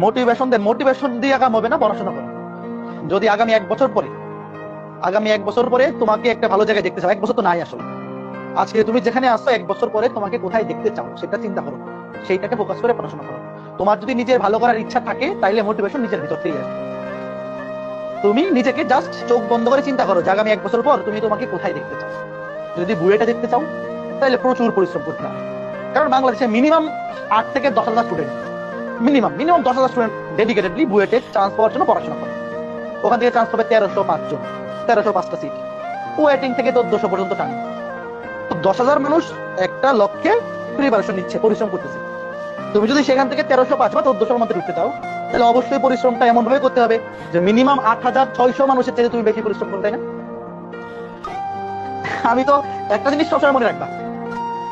Motivation দেন, motivation দিয়ে কাম হবে না, পড়াশোনা করো। যদি আগামী এক বছর পরে তোমাকে একটা ভালো জায়গায় দেখতে চাও, এক বছর তো নাই আসলে, আজকে তুমি যেখানে আসছো, এক বছর পরে তোমাকে কোথায় দেখতে চাও সেটা চিন্তা করো, সেইটাকে ফোকাস করে পড়াশোনা করো। তোমার যদি নিজের ভালো করার ইচ্ছা থাকে তাইলে মোটিভেশন নিজের ভিতর থেকে আসবে। তুমি নিজেকে জাস্ট চোখ বন্ধ করে চিন্তা করো যে আগামী এক বছর পর তুমি তোমাকে কোথায় দেখতে চাও। যদি বুয়েটে দেখতে চাও তাহলে প্রচুর পরিশ্রম করতে হবে, কারণ বাংলাদেশে মিনিমাম 8 থেকে 10,000 স্টুডেন্ট, মিনিমাম 10,000 স্টুডেন্ট ডেডিকেটেডলি বুয়েটে চান্স পাওয়ার জন্য পড়াশোনা করে। ওখান থেকে চান্স পাবে 1305 জন, 1305টা সিট। ওয়েটিং থেকে 1400 পর্যন্ত টানে। তো 10,000 মানুষ একটা লক্ষ্যে প্রিপারেশন নিচ্ছে, পরিশ্রম করতেছে। তুমি যদি সেখান থেকে 1305 বা 1400 মধ্যে ঢুকতে চাও, তাহলে অবশ্যই পরিশ্রমটা এমন ভাবে করতে হবে যে মিনিমাম 8,600 মানুষের চেয়ে তুমি বেশি পরিশ্রম করো, তাই না? আমি তো একটা জিনিস সবসময় মনে রাখবা,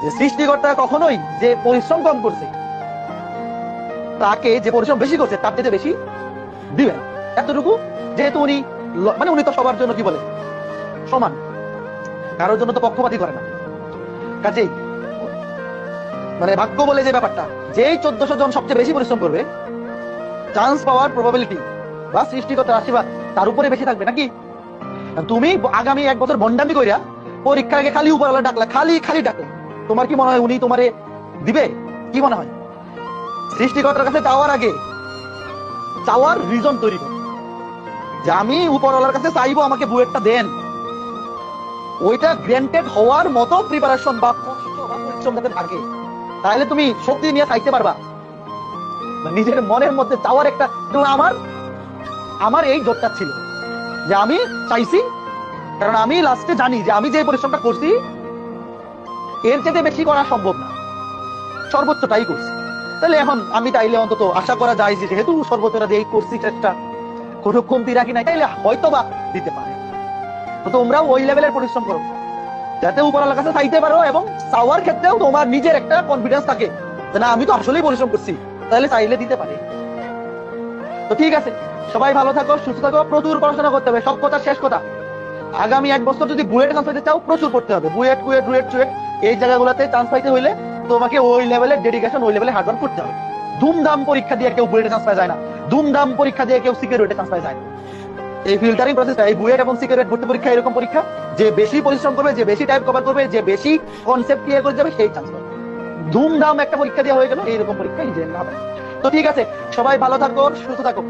যে সৃষ্টিকর্তা কখনোই যে পরিশ্রম কম করছে তাকে যে পরিশ্রম বেশি করছে তার চেয়ে বেশি দিবেন এতটুকু। যেহেতু উনি মানে উনি তো সবার জন্য কি বলে সমান, কারোর জন্য তো পক্ষপাতী করে না। কাজেই মানে ভাগ্য বলে যে ব্যাপারটা, যেই 1400 জন সবচেয়ে বেশি পরিশ্রম করবে, চান্স পাওয়ার প্রবাবিলিটি বা সৃষ্টিকর্তার আশীর্বাদ তার উপরে বেশি থাকবে নাকি? তুমি আগামী এক বছর ভন্ডামি কইরা পরীক্ষা আগে খালি উপরওয়ালা ডাকলা, খালি খালি ডাকো, তোমার কি মনে হয় উনি তোমারে দিবে? কি মনে হয়? সৃষ্টিকর্তার কাছে চাওয়ার আগে চাওয়ার রিজন তৈরি করো, যে আমি উপরওয়ালার কাছে চাইবো আমাকে বুয়েটটা দেন। ওইটা গ্র্যান্টেড হওয়ার মতো প্রিপারেশন বা কষ্ট বা পরিশ্রম যাতে থাকে, তাহলে তুমি শক্তি নিয়ে চাইতে পারবা। নিজের মনের মধ্যে চাওয়ার একটা, আমার এই জোরটা ছিল যে আমি চাইছি, কারণ আমি লাস্টে জানি যে আমি যে পরিশ্রমটা করছি এর চেয়ে বেশি করা সম্ভব না, সর্বোচ্চটাই করছি। তাহলে এখন আমি চাইলে অন্তত আশা করা যায় যে যেহেতু সর্বোচ্চটা দিয়ে করছি চেষ্টা, কোনো কমতি রাখি নাই, তাইলে হয়তো বা দিতে পারে। তো তোমরাও ওই লেভেলের পরিশ্রম করো যাতে উপরওয়ালার কাছে চাইতে পারো, এবং চাওয়ার ক্ষেত্রেও তোমার নিজের একটা কনফিডেন্স থাকে যে না আমি তো আসলেই পরিশ্রম করছি, তাহলে চাইলে দিতে পারে। তো ঠিক আছে, সবাই ভালো থাকো, সুস্থ থাকো, প্রচুর পড়াশোনা করতে হবে। সব কথা শেষ কথা, আগামী এক বছর যদি বুয়েটে চান্স পাইতে চাও প্রচুর পড়তে হবে। বুয়েট কুয়েট রুয়েট চুয়েট এই জায়গাগুলোতে চান্স পাইতে হইলে তোমাকে ওই লেভেলের ডেডিকেশন, ওই লেভেলে হার্ডওয়ার্ক করতে হবে। ধুমধাম পরীক্ষা দিয়ে কেউ বুয়েটে চান্স পাওয়া যায় না, ধুমধাম পরীক্ষা দিয়ে কেউ সিকিউরিটি চান্স পাওয়া যায় না। এই ফিল্টারিং প্রসেসটা, এই বুয়েট এবং সিকিউরিটি ভর্তি পরীক্ষা এরকম পরীক্ষা, যে বেশি পরিশ্রম করবে, যে বেশি টাইপ কভার করবে, যে বেশি কনসেপ্ট ক্লিয়ার করে যাবে, সেই চান্স পাবে। ধুমধাম একটা পরীক্ষা দেওয়া হয়ে গেল, এইরকম পরীক্ষা ইজি হবে। তো ঠিক আছে, সবাই ভালো থাকো, সুস্থ থাকো।